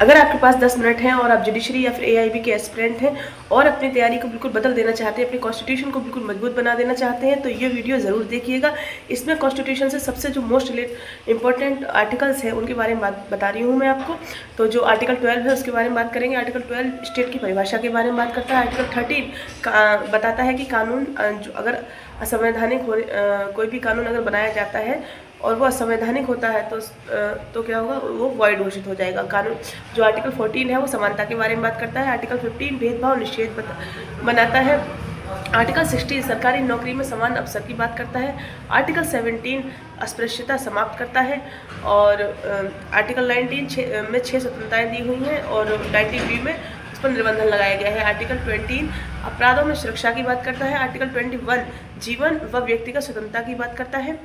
अगर आपके पास 10 मिनट हैं और आप जुडिशरी या फिर एआईबी के एस्पिरेंट हैं और अपनी तैयारी को बिल्कुल बदल देना चाहते हैं, अपनी कॉन्स्टिट्यूशन को बिल्कुल मजबूत बना देना चाहते हैं, तो ये वीडियो ज़रूर देखिएगा। इसमें कॉन्स्टिट्यूशन से सबसे जो मोस्ट इंपॉर्टेंट आर्टिकल्स हैं उनके बारे में बता रही हूँ मैं आपको। तो जो आर्टिकल 12 है उसके बारे में बात करेंगे। आर्टिकल 12 स्टेट की परिभाषा के बारे में बात करता है। आर्टिकल 13 बताता है कि कानून जो अगर असंवैधानिक कोई भी कानून अगर बनाया जाता है और वो असंवैधानिक होता है तो क्या होगा, वो वॉइड घोषित हो जाएगा कानून। जो आर्टिकल 14 है वो समानता के बारे में बात करता है। आर्टिकल 15 भेदभाव निषेध बनाता है। आर्टिकल 16 सरकारी नौकरी में समान अवसर की बात करता है। आर्टिकल 17 अस्पृश्यता समाप्त करता है। और आर्टिकल 19 में 6 स्वतंत्रताएँ दी हुई हैं और 19B में उस पर निर्बंधन लगाया गया है। आर्टिकल 20 अपराधों में सुरक्षा की बात करता है। आर्टिकल 21 जीवन व व्यक्तिगत स्वतंत्रता की बात करता है।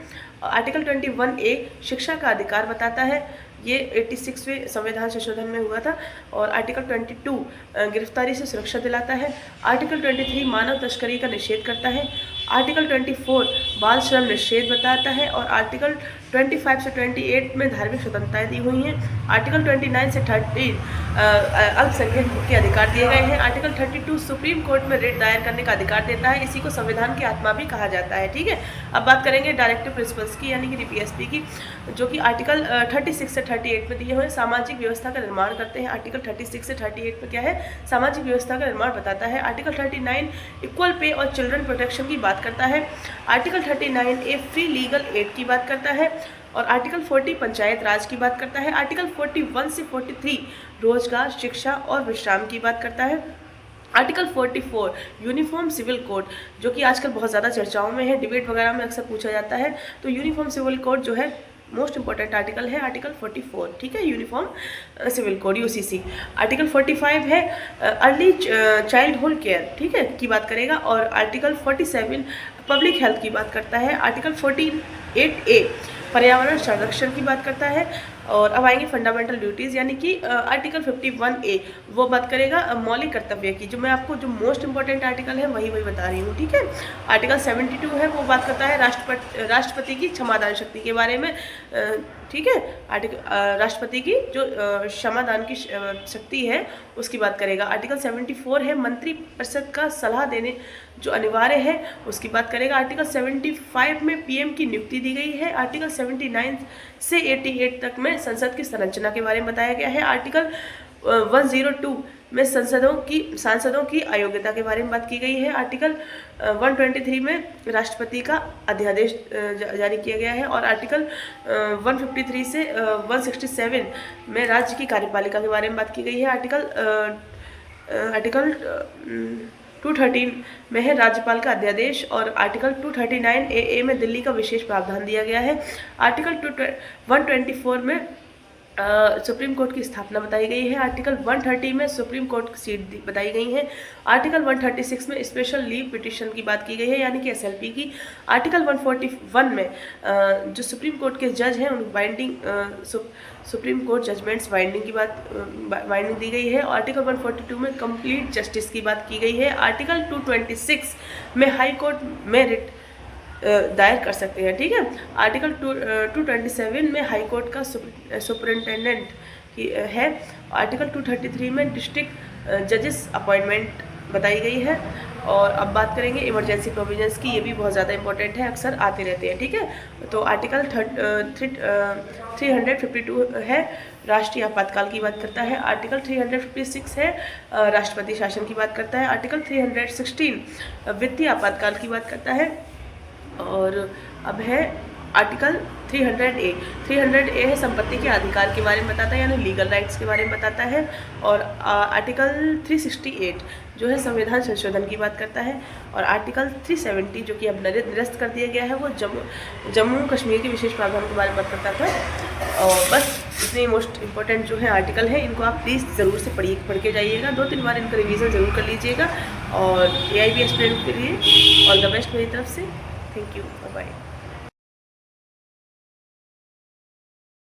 आर्टिकल 21A शिक्षा का अधिकार बताता है। ये 86वें संविधान संशोधन में हुआ था। और आर्टिकल 22 गिरफ्तारी से सुरक्षा दिलाता है। आर्टिकल 23 मानव तस्करी का निषेध करता है। आर्टिकल 24 बाल श्रम निषेध बताता है। और आर्टिकल 25 से 28 में धार्मिक स्वतंत्रताएं दी हुई हैं। आर्टिकल 29 से 30 अल्पसंख्यक के अधिकार दिए गए हैं। आर्टिकल 32 सुप्रीम कोर्ट में रिट दायर करने का अधिकार देता है। इसी को संविधान की आत्मा भी कहा जाता है। ठीक है, अब बात करेंगे डायरेक्टिव प्रिंसिपल्स की यानी कि डीपीएसपी की, जो कि आर्टिकल 36 से 38 में दिए हुए सामाजिक व्यवस्था का निर्माण करते हैं। आर्टिकल 36 से 38 में क्या है, सामाजिक व्यवस्था का निर्माण बताता है। आर्टिकल 39 इक्वल पे और चिल्ड्रन प्रोटेक्शन की बात करता है। Article 39A free legal aid की बात करता है। और आर्टिकल 40 पंचायत राज की बात करता है। आर्टिकल 41 से 43 रोजगार, शिक्षा और विश्राम की बात करता है। आर्टिकल 44 यूनिफॉर्म सिविल कोड, जो कि आजकल बहुत ज़्यादा चर्चाओं में है, डिबेट वगैरह में अक्सर पूछा जाता है। तो यूनिफॉर्म सिविल कोड जो है मोस्ट इंपॉर्टेंट आर्टिकल है, आर्टिकल 44। ठीक है, uniform civil code UCC. Article 45 है अर्ली चाइल्डहुड केयर, ठीक है, की बात करेगा। और आर्टिकल 47 पब्लिक हेल्थ की बात करता है। आर्टिकल 48A पर्यावरण संरक्षण की बात करता है। और अब आएंगे फंडामेंटल ड्यूटीज़ यानी कि आर्टिकल 51A वो बात करेगा मौलिक कर्तव्य की। जो मैं आपको जो मोस्ट इंपॉर्टेंट आर्टिकल है वही बता रही हूँ। ठीक है, आर्टिकल 72 है वो बात करता है राष्ट्रपति की क्षमादान शक्ति के बारे में। ठीक है, आर्टिकल राष्ट्रपति की जो क्षमादान की शक्ति है उसकी बात करेगा। आर्टिकल 74 है मंत्रिपरिषद का सलाह देने जो अनिवार्य है उसकी बात करेगा। आर्टिकल 75 में पीएम की नियुक्ति दी गई है। आर्टिकल 79 से 88 तक में संसद की संरचना के बारे में बताया गया है। आर्टिकल 102 में सांसदों की अयोग्यता के बारे में बात की गई है। आर्टिकल 123 में राष्ट्रपति का अध्यादेश जारी किया गया है। और आर्टिकल 153 से 167 में राज्य की कार्यपालिका के बारे में बात की गई है। आर्टिकल 213 में है राज्यपाल का अध्यादेश। और आर्टिकल 239AA में दिल्ली का विशेष प्रावधान दिया गया है। आर्टिकल 124 में सुप्रीम कोर्ट की स्थापना बताई गई है। आर्टिकल 130 में सुप्रीम कोर्ट की सीट बताई गई है। आर्टिकल 136 में स्पेशल लीव पिटीशन की बात की गई है यानी कि एसएलपी की। आर्टिकल 141 में जो सुप्रीम कोर्ट के जज हैं उन सुप्रीम कोर्ट जजमेंट्स बाइंडिंग दी गई है। आर्टिकल 142 में कंप्लीट जस्टिस की बात की गई है। आर्टिकल 226 में हाई कोर्ट में रिट दायर कर सकते हैं। ठीक है, आर्टिकल 227 में हाई कोर्ट का सुपरिटेंडेंट की है। आर्टिकल 233 में डिस्ट्रिक्ट जजेस अपॉइंटमेंट बताई गई है। और अब बात करेंगे इमरजेंसी प्रोविजंस की, ये भी बहुत ज़्यादा इंपॉर्टेंट है, अक्सर आते रहते हैं। ठीक है, तो आर्टिकल 352 है राष्ट्रीय आपातकाल की बात करता है। आर्टिकल 356 है राष्ट्रपति शासन की बात करता है। आर्टिकल 316 वित्तीय आपातकाल की बात करता है। और अब है आर्टिकल 300A है संपत्ति के अधिकार के बारे में बताता है यानी लीगल राइट्स के बारे में बताता है। और आर्टिकल 368 जो है संविधान संशोधन की बात करता है। और आर्टिकल 370 जो कि अब निरस्त कर दिया गया है वो जम्मू कश्मीर के विशेष प्रावधान के बारे में बात करता था। और बस इतने मोस्ट इंपॉर्टेंट जो है आर्टिकल है, इनको आप प्लीज़ ज़रूर से पढ़ के जाइएगा, 2-3 बार इनका रिवीजन ज़रूर कर लीजिएगा। और AIB एस्पिरेंट के लिए ऑल द बेस्ट मेरी तरफ से। Thank you, bye.